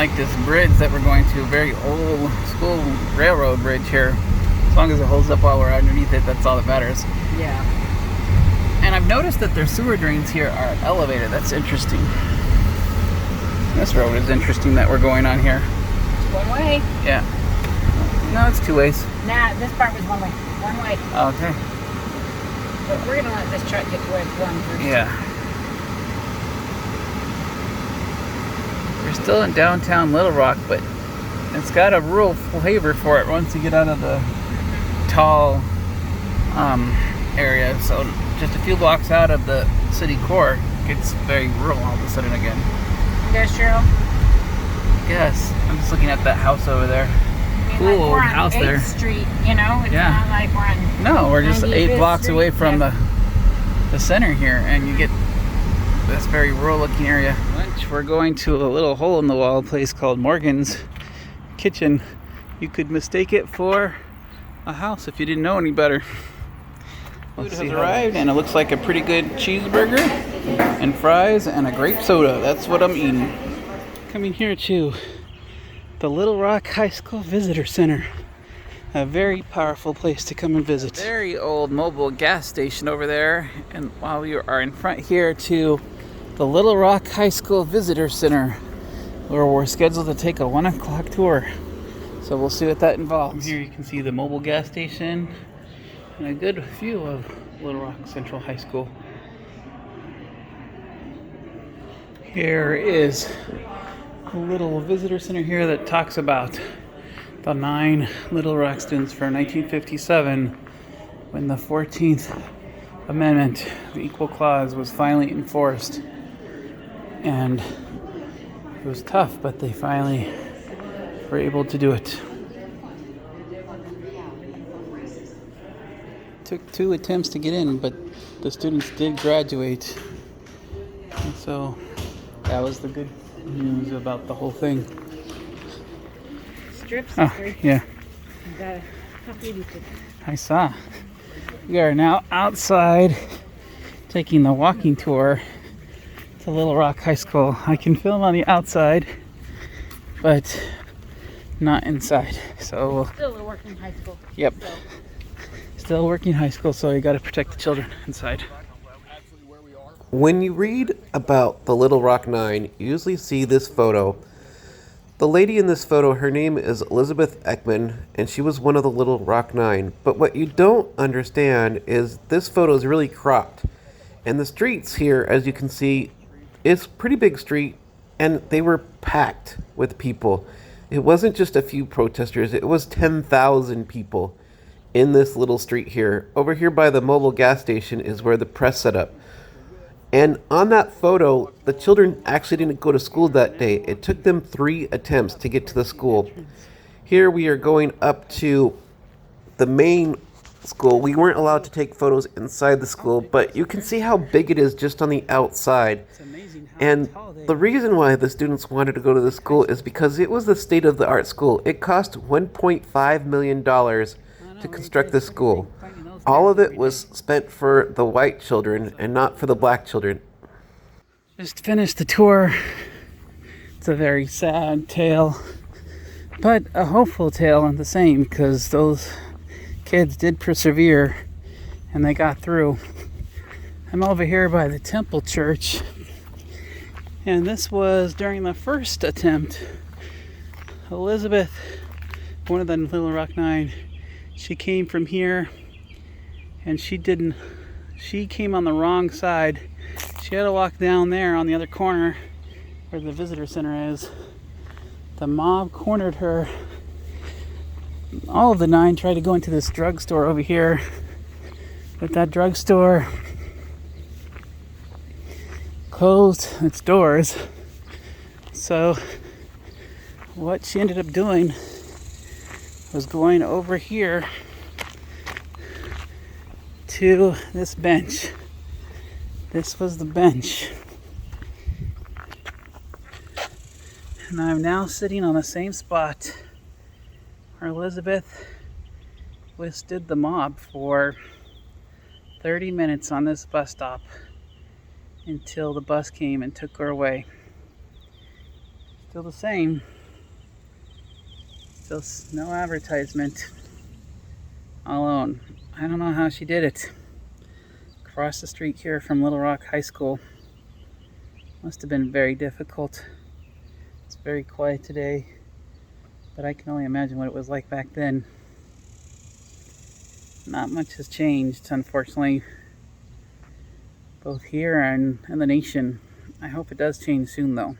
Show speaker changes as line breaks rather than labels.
like this bridge that we're going to, very old school railroad bridge here. As long as it holds up while we're underneath it, that's all that matters.
Yeah.
And I've noticed that their sewer drains here are elevated. That's interesting. This road is interesting that we're going on here.
It's one way.
Yeah. No, it's two ways.
Nah, this part was one way. One way.
Okay.
But we're gonna let this truck get to where it's going first.
Yeah. We're still in downtown Little Rock, but it's got a rural flavor for it once you get out of the tall area. So just a few blocks out of the city core, it gets very rural all of a sudden again.
Industrial.
Yes, I'm just looking at that house over there. Cool
like
old house there.
8th Street, you know? It's
Yeah.
not like we're on...
No, we're just 8 blocks
Street.
away from the center here, and you get this very rural looking area. Lunch, we're going to a little hole in the wall place called Morgan's Kitchen. You could mistake it for a house if you didn't know any better. Food has arrived, and it looks like a pretty good cheeseburger and fries and a grape soda. That's what I'm eating. Coming here to the Little Rock High School Visitor Center. A very powerful place to come and visit. Very old mobile gas station over there. And while we are in front here to the Little Rock High School Visitor Center, where we're scheduled to take a 1 o'clock tour. So we'll see what that involves. Here you can see the mobile gas station and a good view of Little Rock Central High School. Here is a little visitor center here that talks about the 9 Little Rock students for 1957 when the 14th Amendment, the Equal Clause, was finally enforced. And it was tough, but they finally were able to do it. Took 2 attempts to get in, but the students did graduate. And so that was the good news about the whole thing.
Strips.
Oh, yeah. I saw. We are now outside taking the walking tour to Little Rock High School. I can film on the outside, but not inside. So
Still a working high school.
Yep. So. Still working high school, so you got to protect the children inside.
When you read about the Little Rock Nine, you usually see this photo. The lady in this photo, her name is Elizabeth Ekman, and she was one of the Little Rock Nine. But what you don't understand is this photo is really cropped. And the streets here, as you can see, it's a pretty big street, and they were packed with people. It wasn't just a few protesters, it was 10,000 people in this little street here. Over here by the mobile gas station is where the press set up. And on that photo, the children actually didn't go to school that day. It took them 3 attempts to get to the school. Here we are going up to the main school. We weren't allowed to take photos inside the school, but you can see how big it is just on the outside. And the reason why the students wanted to go to the school is because it was the state-of-the-art school. It cost $1.5 million to construct this school. All of it was spent for the white children and not for the black children.
Just finished the tour. It's a very sad tale, but a hopeful tale at the same, because those kids did persevere and they got through. I'm over here by the Temple Church, and this was during the first attempt. Elizabeth, one of the Little Rock Nine, she came from here, and she came on the wrong side. She had to walk down there on the other corner where the visitor center is. The mob cornered her. All of the 9 tried to go into this drugstore over here, but that drugstore closed its doors. So what she ended up doing was going over here to this bench. This was the bench. And I'm now sitting on the same spot where Elizabeth withstood the mob for 30 minutes on this bus stop until the bus came and took her away. Still the same. Still no advertisement. Alone. I don't know how she did it. Across the street here from Little Rock High School. Must have been very difficult. It's very quiet today, but I can only imagine what it was like back then. Not much has changed, unfortunately, both here and in the nation. I hope it does change soon, though.